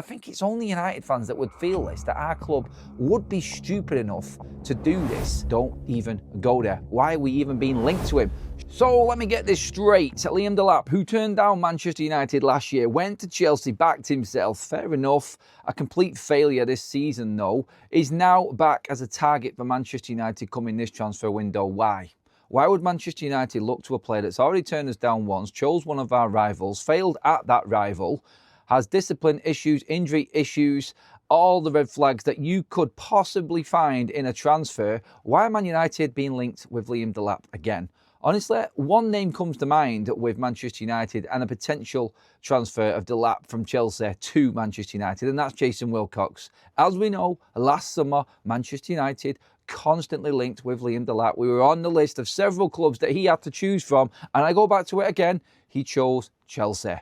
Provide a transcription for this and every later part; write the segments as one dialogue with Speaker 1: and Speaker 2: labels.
Speaker 1: I think it's only United fans that would feel this, that our club would be stupid enough to do this. Don't even go there. Why are we even being linked to him? So let me get this straight. Liam Delap, who turned down Manchester United last year, went to Chelsea, backed himself. Fair enough. A complete failure this season, though, is now back as a target for Manchester United coming this transfer window. Why? Why would Manchester United look to a player that's already turned us down once, chose one of our rivals, failed at that rival, has discipline issues, injury issues, all the red flags that you could possibly find in a transfer? Why are Man United being linked with Liam Delap again? Honestly, one name comes to mind with Manchester United and a potential transfer of Delap from Chelsea to Manchester United, and that's Jason Wilcox. As we know, last summer, Manchester United constantly linked with Liam Delap. We were on the list of several clubs that he had to choose from, and I go back to it again, he chose Chelsea.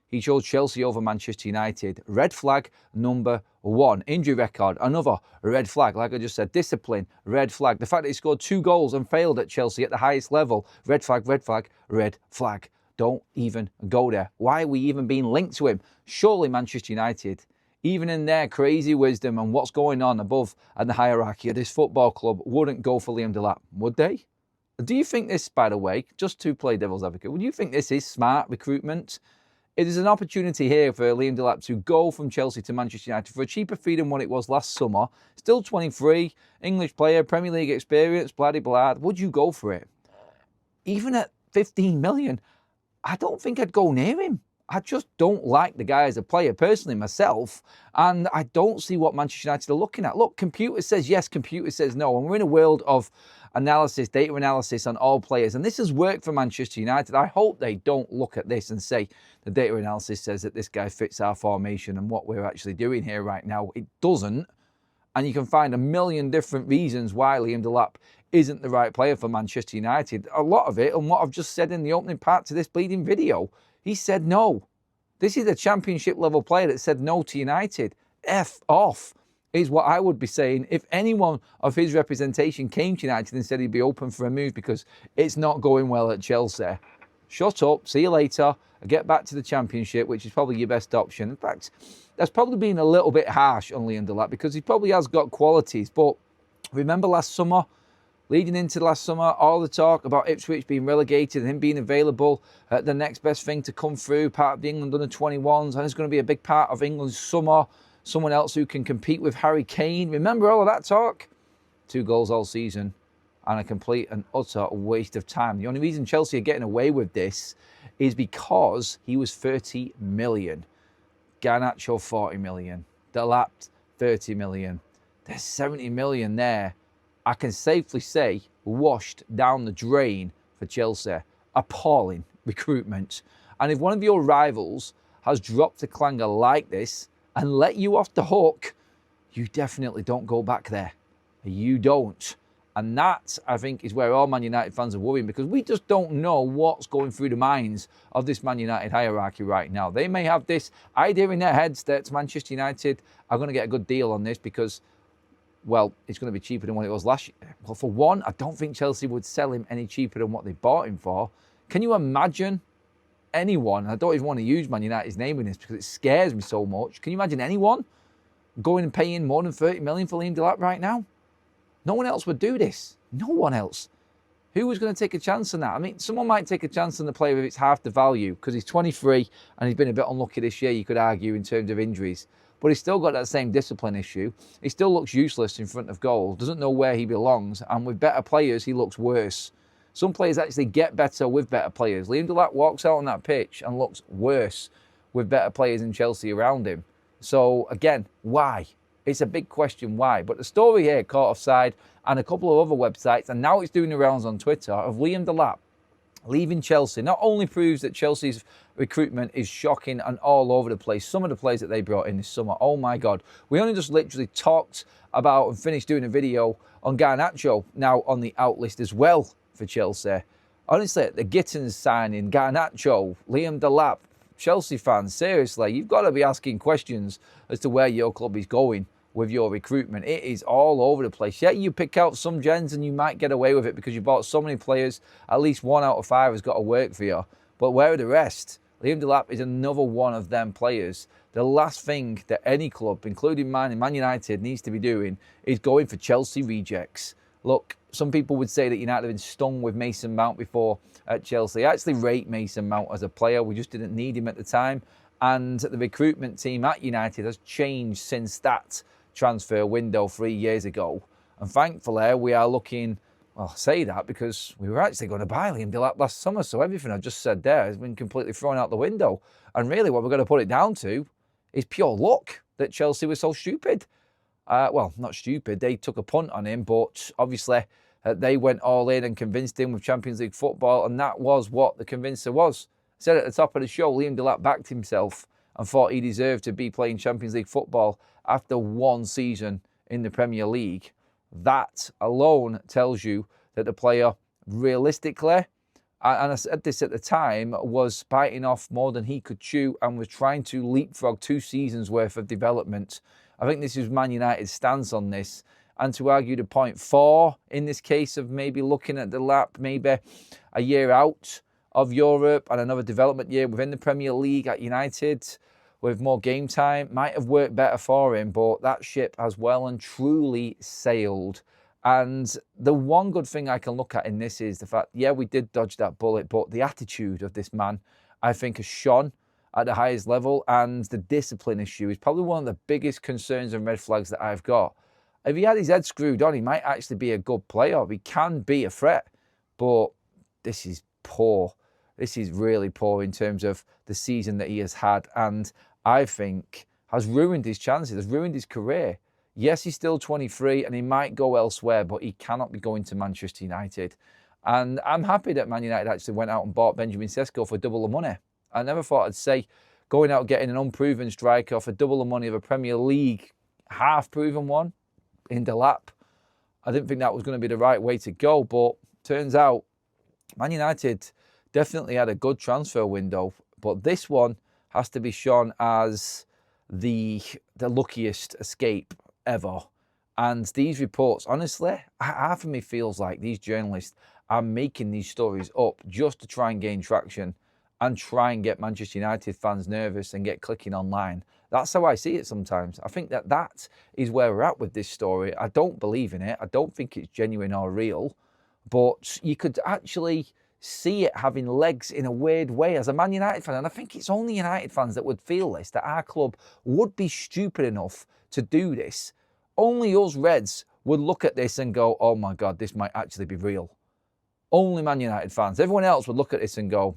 Speaker 1: He chose Chelsea over Manchester United. Red flag number one. Injury record, another red flag. Like I just said, discipline, red flag. The fact that he scored 2 goals and failed at Chelsea at the highest level, red flag, red flag, red flag. Don't even go there. Why are we even being linked to him? Surely Manchester United, even in their crazy wisdom and what's going on above and the hierarchy of this football club, wouldn't go for Liam Delap, would they? Do you think this, by the way, just to play devil's advocate, would you think this is smart recruitment? It is an opportunity here for Liam Delap to go from Chelsea to Manchester United for a cheaper fee than what it was last summer. Still 23, English player, Premier League experience, blah-de-blah. Would you go for it? Even at 15 million, I don't think I'd go near him. I just don't like the guy as a player, personally, myself, and I don't see what Manchester United are looking at. Look, computer says yes, computer says no, and we're in a world of analysis, data analysis on all players, and this has worked for Manchester United. I hope they don't look at this and say the data analysis says that this guy fits our formation and what we're actually doing here right now. It doesn't, and you can find a million different reasons why Liam Delap isn't the right player for Manchester United. A lot of it, and what I've just said in the opening part to this bleeding video, he said no. This is a championship level player that said no to United. F off is what I would be saying if anyone of his representation came to United and said he'd be open for a move because it's not going well at Chelsea. Shut up, see you later, get back to the championship, which is probably your best option. In fact, that's probably been a little bit harsh on Liam Delap because he probably has got qualities. But remember last summer, leading into last summer, all the talk about Ipswich being relegated and him being available, the next best thing to come through, part of the England under-21s, and it's going to be a big part of England's summer. Someone else who can compete with Harry Kane. Remember all of that talk? 2 goals all season and a complete and utter waste of time. The only reason Chelsea are getting away with this is because he was 30 million. Garnacho 40 million. Delap 30 million. There's 70 million there. I can safely say washed down the drain for Chelsea. Appalling recruitment. And if one of your rivals has dropped a clanger like this and let you off the hook, you definitely don't go back there. You don't. And that, I think, is where all Man United fans are worrying because we just don't know what's going through the minds of this Man United hierarchy right now. They may have this idea in their heads that Manchester United are going to get a good deal on this because, well, it's going to be cheaper than what it was last year. Well, for one, I don't think Chelsea would sell him any cheaper than what they bought him for. Can you imagine anyone, I don't even want to use Man United's name in this because it scares me so much. Can you imagine anyone going and paying more than 30 million for Liam Delap right now? No one else would do this. No one else. Who was going to take a chance on that? I mean, someone might take a chance on the player if it's half the value because he's 23 and he's been a bit unlucky this year, you could argue, in terms of injuries. But he's still got that same discipline issue. He still looks useless in front of goal, doesn't know where he belongs, and with better players, he looks worse. Some players actually get better with better players. Liam Delap walks out on that pitch and looks worse with better players in Chelsea around him. So, again, why? It's a big question why. But the story here caught offside and a couple of other websites, and now it's doing the rounds on Twitter, of Liam Delap leaving Chelsea not only proves that Chelsea's recruitment is shocking and all over the place. Some of the players that they brought in this summer, oh my God. We only just literally talked about and finished doing a video on Garnacho, now on the out list as well for Chelsea. Honestly, the Gittins signing, Garnacho, Liam Delap, Chelsea fans, seriously, you've got to be asking questions as to where your club is going with your recruitment. It is all over the place. Yeah, you pick out some gens and you might get away with it because you bought so many players. At least 1 out of 5 has got to work for you. But where are the rest? Liam Delap is another one of them players. The last thing that any club, including mine and Man United, needs to be doing is going for Chelsea rejects. Look, some people would say that United have been stung with Mason Mount before at Chelsea. I actually rate Mason Mount as a player. We just didn't need him at the time. And the recruitment team at United has changed since that transfer window 3 years ago. And thankfully, we are looking, well, I say that because we were actually going to buy Liam Delap last summer. So everything I just said there has been completely thrown out the window. And really what we're going to put it down to is pure luck that Chelsea was so stupid. Well, not stupid. They took a punt on him, but obviously they went all in and convinced him with Champions League football, and that was what the convincer was. I said at the top of the show, Liam Delap backed himself and thought he deserved to be playing Champions League football after one season in the Premier League. That alone tells you that the player realistically, and I said this at the time, was biting off more than he could chew and was trying to leapfrog 2 seasons worth of development. I think this is Man United's stance on this. And to argue the point 4 in this case of maybe looking at Delap, maybe a year out of Europe and another development year within the Premier League at United with more game time, might have worked better for him, but that ship has well and truly sailed. And the one good thing I can look at in this is the fact, yeah, we did dodge that bullet, but the attitude of this man, I think, has shone at the highest level, and the discipline issue is probably one of the biggest concerns and red flags that I've got. If he had his head screwed on, he might actually be a good player. He can be a threat, but this is poor. This is really poor in terms of the season that he has had, and I think has ruined his chances, has ruined his career. Yes, he's still 23 and he might go elsewhere, but he cannot be going to Manchester United. And I'm happy that Man United actually went out and bought Benjamin Sesko for double the money. I never thought I'd say going out getting an unproven striker for double the money of a Premier League half-proven one in Delap. I didn't think that was going to be the right way to go, but turns out Man United definitely had a good transfer window, but this one has to be shown as the luckiest escape ever. And these reports, honestly, half of me feels like these journalists are making these stories up just to try and gain traction and try and get Manchester United fans nervous and get clicking online. That's how I see it sometimes. I think that is where we're at with this story. I don't believe in it. I don't think it's genuine or real. But you could actually see it having legs in a weird way as a Man United fan. And I think it's only United fans that would feel this, that our club would be stupid enough to do this. Only us Reds would look at this and go, oh my God, this might actually be real. Only Man United fans. Everyone else would look at this and go,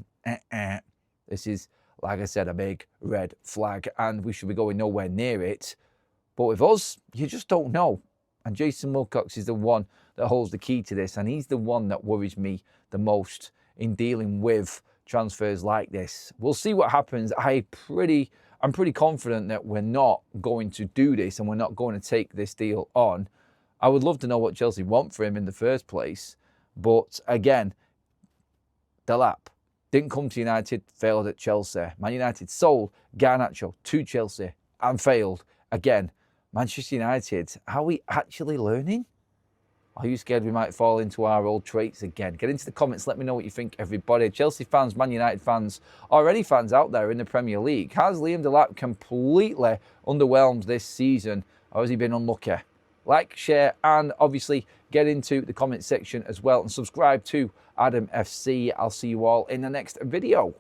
Speaker 1: this is, like I said, a big red flag and we should be going nowhere near it. But with us, you just don't know. And Jason Wilcox is the one that holds the key to this, and he's the one that worries me the most in dealing with transfers like this. We'll see what happens. I'm pretty confident that we're not going to do this and we're not going to take this deal on. I would love to know what Chelsea want for him in the first place. But again, Delap didn't come to United, failed at Chelsea. Man United sold Garnacho to Chelsea and failed. Again, Manchester United, are we actually learning? Are you scared we might fall into our old traits again? Get into the comments, let me know what you think, everybody. Chelsea fans, Man United fans, or any fans out there in the Premier League. Has Liam Delap completely underwhelmed this season, or has he been unlucky? Like, share, and obviously get into the comment section as well, and subscribe to Adam FC. I'll see you all in the next video.